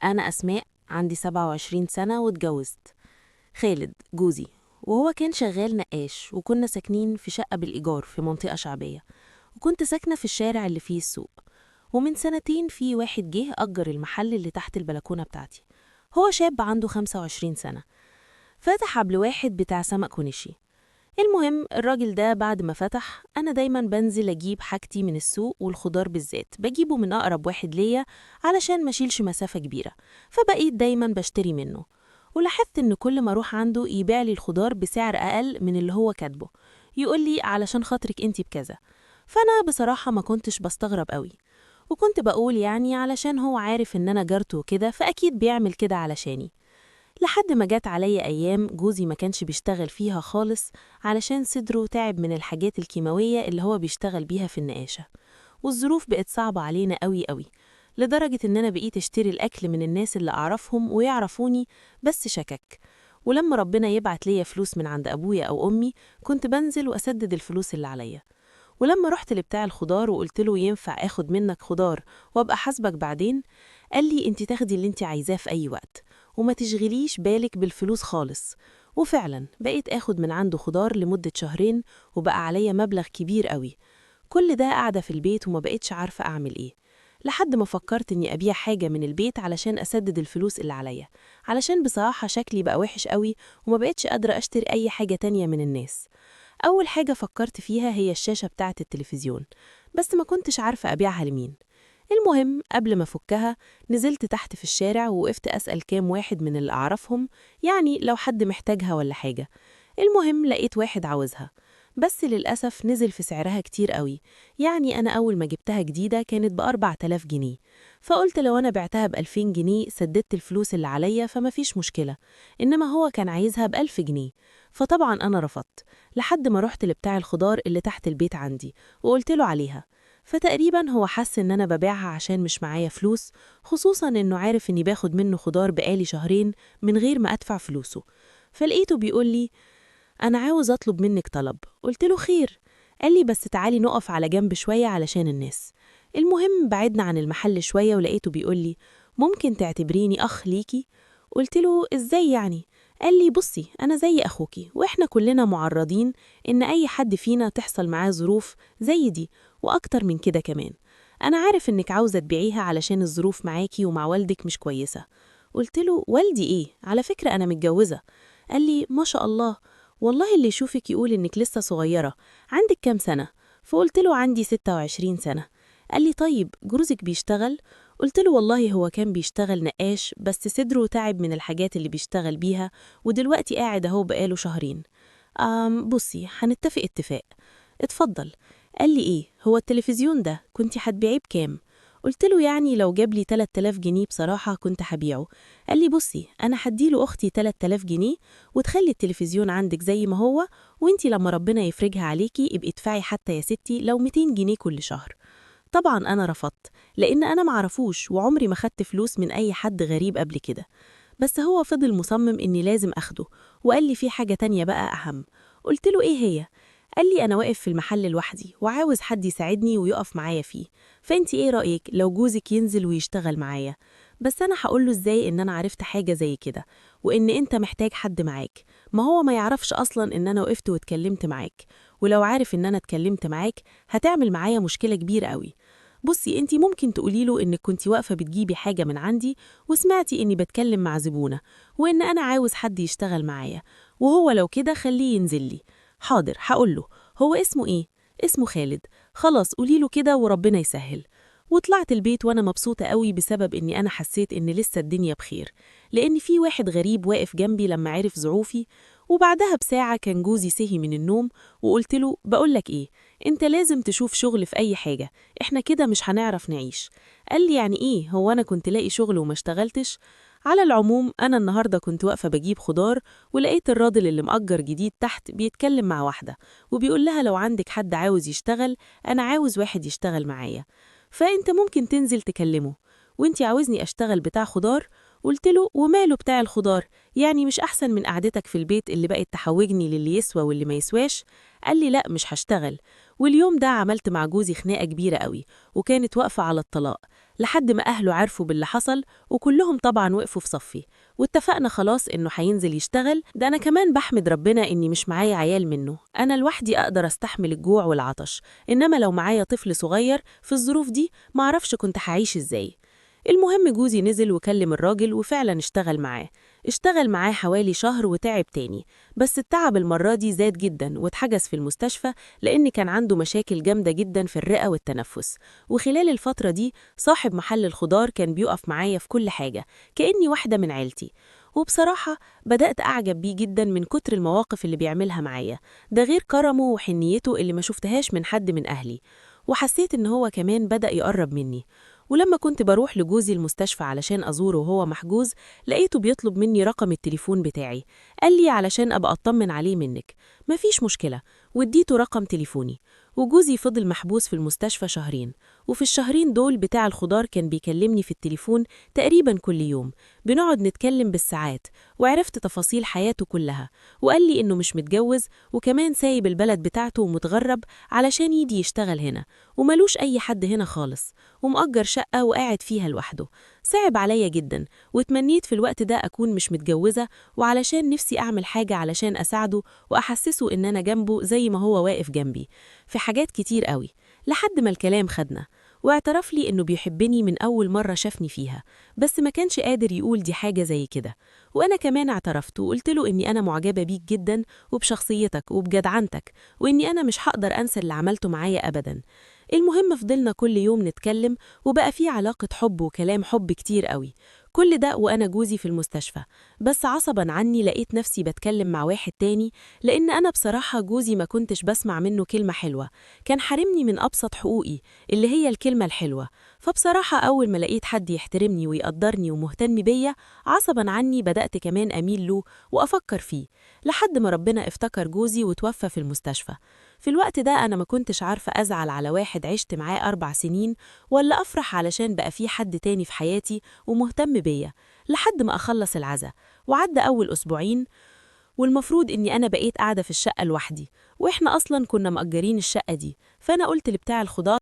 أنا أسماء، عندي 27 سنة واتجوزت. خالد جوزي، وهو كان شغال نقاش، وكنا ساكنين في شقة بالإيجار في منطقة شعبية، وكنت ساكنة في الشارع اللي فيه السوق. ومن سنتين في واحد جه أجر المحل اللي تحت البلكونة بتاعتي. هو شاب عنده 25 سنة، فتح قبل واحد بتاع سمك ونشي. المهم الراجل ده بعد ما فتح، أنا دايما بنزل أجيب حاجتي من السوق، والخضار بالذات بجيبه من أقرب واحد ليا علشان مشيلش مسافة كبيرة، فبقيت دايما بشتري منه. ولاحظت إن كل ما أروح عنده يبيع لي الخضار بسعر أقل من اللي هو كاتبه، يقول لي علشان خاطرك انتي بكذا. فأنا بصراحة ما كنتش بستغرب قوي، وكنت بقول يعني علشان هو عارف إن أنا جارته وكده، فأكيد بيعمل كده علشاني. لحد ما جات عليا أيام جوزي ما كانش بيشتغل فيها خالص، علشان صدره تعب من الحاجات الكيماوية اللي هو بيشتغل بيها في النقاشة، والظروف بقت صعبة علينا قوي قوي، لدرجة إن أنا بقيت أشتري الأكل من الناس اللي أعرفهم ويعرفوني بس شكك. ولما ربنا يبعت ليا فلوس من عند أبويا أو أمي، كنت بنزل وأسدد الفلوس اللي عليا. ولما رحت لبتاع الخضار وقلت له ينفع اخد منك خضار وابقى حاسبك بعدين، قال لي انت تاخدي اللي انت عايزاه في اي وقت، وما تشغليش بالك بالفلوس خالص. وفعلا بقيت اخد من عنده خضار لمدة شهرين، وبقى عليا مبلغ كبير قوي. كل ده قاعدة في البيت وما بقيتش عارفة اعمل ايه، لحد ما فكرت اني ابيع حاجة من البيت علشان اسدد الفلوس اللي عليا، علشان بصراحة شكلي بقى وحش قوي، وما بقيتش قادرة اشتري اي حاجة تانية من الناس. أول حاجة فكرت فيها هي الشاشة بتاعة التلفزيون، بس ما كنتش عارفة أبيعها لمين. المهم قبل ما فكها، نزلت تحت في الشارع ووقفت أسأل كام واحد من اللي أعرفهم، يعني لو حد محتاجها ولا حاجة. المهم لقيت واحد عاوزها، بس للأسف نزل في سعرها كتير قوي. يعني أنا أول ما جبتها جديدة كانت ب4000 جنيه، فقلت لو أنا بعتها ب2000 جنيه سددت الفلوس اللي عليا فما فيش مشكلة، إنما هو كان عايزها ب1000 جنيه. فطبعا أنا رفضت، لحد ما رحت لبتاع الخضار اللي تحت البيت عندي وقلت له عليها. فتقريبا هو حس إن أنا ببيعها عشان مش معايا فلوس، خصوصا إنه عارف إني باخد منه خضار بقالي شهرين من غير ما أدفع فلوسه. فلقيته بيقول لي أنا عاوز أطلب منك طلب. قلت له خير. قال لي بس تعالي نقف على جنب شوية علشان الناس. المهم بعدنا عن المحل شوية ولقيته بيقول لي ممكن تعتبريني أخ ليكي؟ قلت له إزاي يعني؟ قال لي بصي أنا زي أخوكي، وإحنا كلنا معرضين إن أي حد فينا تحصل معاه ظروف زي دي وأكتر من كده كمان. أنا عارف إنك عاوزة تبيعيها علشان الظروف معاكي ومع والدك مش كويسة. قلت له والدي إيه؟ على فكرة أنا متجوزة. قال لي ما شاء الله، والله اللي يشوفك يقول إنك لسه صغيرة. عندك كام سنة؟ فقلت له عندي 26 سنة. قال لي طيب جوزك بيشتغل؟ قلت له والله هو كان بيشتغل نقاش، بس صدره تعب من الحاجات اللي بيشتغل بيها، ودلوقتي قاعد اهو بقاله شهرين. بصي هنتفق اتفاق. اتفضل. قال لي ايه هو التلفزيون ده كنتي هتبيعيه بكام؟ قلت له يعني لو جاب لي 3000 جنيه بصراحة كنت هبيعه. قال لي بصي أنا هديله أختي 3000 جنيه وتخلي التلفزيون عندك زي ما هو، وانتي لما ربنا يفرجها عليكي ابقي ادفعي حتى يا ستي لو 200 جنيه كل شهر. طبعا أنا رفضت، لأن أنا معرفوش وعمري ما خدت فلوس من أي حد غريب قبل كده. بس هو فضل مصمم إني لازم أخده، وقال لي في حاجة تانية بقى أهم. قلت له إيه هي؟ قال لي أنا واقف في المحل لوحدي وعاوز حد يساعدني ويقف معايا فيه، فأنتي إيه رأيك لو جوزك ينزل ويشتغل معايا؟ بس أنا هقوله إزاي إن أنا عرفت حاجة زي كده، وإن أنت محتاج حد معاك؟ ما هو ما يعرفش أصلا إن أنا وقفت واتكلمت معاك، ولو عارف إن أنا اتكلمت معاك هتعمل معايا مشكلة كبيرة قوي. بصي انتي ممكن تقولي له انك كنتي واقفة بتجيبي حاجة من عندي وسمعتي اني بتكلم مع زبونة، وان انا عاوز حد يشتغل معايا، وهو لو كده خليه ينزل لي. حاضر هقول له. هو اسمه ايه؟ اسمه خالد. خلاص قولي له كده وربنا يسهل. وطلعت البيت وانا مبسوطة قوي بسبب اني انا حسيت ان لسه الدنيا بخير، لان في واحد غريب واقف جنبي لما عرف ظروفي. وبعدها بساعة كان جوزي صحي من النوم، وقلت له بقولك ايه، انت لازم تشوف شغل في اي حاجة، احنا كده مش هنعرف نعيش. قال لي يعني ايه، هو انا كنت لاقي شغل وما اشتغلتش؟ على العموم انا النهاردة كنت واقفة بجيب خضار، ولقيت الراجل اللي مأجر جديد تحت بيتكلم مع واحدة، وبيقول لها لو عندك حد عاوز يشتغل انا عاوز واحد يشتغل معايا، فانت ممكن تنزل تكلمه. وانتي عاوزني اشتغل بتاع خضار؟ قلت له وماله بتاع الخضار، يعني مش احسن من قعدتك في البيت اللي بقت تحوجني للي يسوى واللي ما يسواش؟ قال لي لا مش هشتغل. واليوم ده عملت مع جوزي خناقة كبيرة قوي، وكانت واقفة على الطلاق. لحد ما أهله عرفوا باللي حصل وكلهم طبعا وقفوا في صفي، واتفقنا خلاص إنه هينزل يشتغل. ده أنا كمان بحمد ربنا إني مش معايا عيال منه، أنا لوحدي أقدر أستحمل الجوع والعطش، إنما لو معايا طفل صغير في الظروف دي معرفش كنت هعيش إزاي. المهم جوزي نزل وكلم الراجل وفعلا اشتغل معاه حوالي شهر وتعب تاني، بس التعب المرة دي زاد جدا واتحجز في المستشفى لأن كان عنده مشاكل جامدة جدا في الرئة والتنفس. وخلال الفترة دي صاحب محل الخضار كان بيقف معايا في كل حاجة كأني واحدة من عيلتي، وبصراحة بدأت أعجب بيه جدا من كتر المواقف اللي بيعملها معايا، ده غير كرمه وحنيته اللي ما شفتهاش من حد من أهلي. وحسيت إن هو كمان بدأ يقرب مني، ولما كنت بروح لجوزي المستشفى علشان أزوره وهو محجوز لقيته بيطلب مني رقم التليفون بتاعي، قال لي علشان أبقى أطمن عليه منك. مفيش مشكلة، واديته رقم تليفوني. وجوزي فضل محبوس في المستشفى شهرين، وفي الشهرين دول بتاع الخضار كان بيكلمني في التليفون تقريبا كل يوم، بنقعد نتكلم بالساعات، وعرفت تفاصيل حياته كلها. وقال لي إنه مش متجوز وكمان سايب البلد بتاعته ومتغرب علشان يجي يشتغل هنا، وملوش أي حد هنا خالص، ومأجر شقة وقاعد فيها لوحده. صعب عليا جدا، واتمنيت في الوقت ده أكون مش متجوزة، وعلشان نفسي أعمل حاجة علشان أساعده وأحسسه إن أنا جنبه زي ما هو واقف جنبي في حاجات كتير قوي. لحد ما الكلام خدنا واعترف لي إنه بيحبني من أول مرة شافني فيها، بس ما كانش قادر يقول دي حاجة زي كده. وأنا كمان اعترفت وقلت له إني أنا معجبة بيك جدا وبشخصيتك وبجدعنتك، وإني أنا مش هقدر أنسى اللي عملته معايا أبدا. المهم فضلنا كل يوم نتكلم، وبقى في علاقة حب وكلام حب كتير قوي، كل ده وأنا جوزي في المستشفى. بس عصبا عني لقيت نفسي بتكلم مع واحد تاني، لأن أنا بصراحة جوزي ما كنتش بسمع منه كلمة حلوة، كان حارمني من أبسط حقوقي اللي هي الكلمة الحلوة. فبصراحة أول ما لقيت حد يحترمني ويقدرني ومهتم بيا عصبا عني بدأت كمان أميل له وأفكر فيه، لحد ما ربنا افتكر جوزي وتوفى في المستشفى. في الوقت ده أنا ما كنتش عارفة أزعل على واحد عشت معاه 4 سنين، ولا أفرح علشان بقى في حد تاني في حياتي ومهتم بيا، لحد ما أخلص العزا. وعدى أول أسبوعين، والمفروض إني أنا بقيت قاعدة في الشقة لوحدي، وإحنا أصلاً كنا مأجرين الشقة دي. فأنا قلت لبتاع الخضار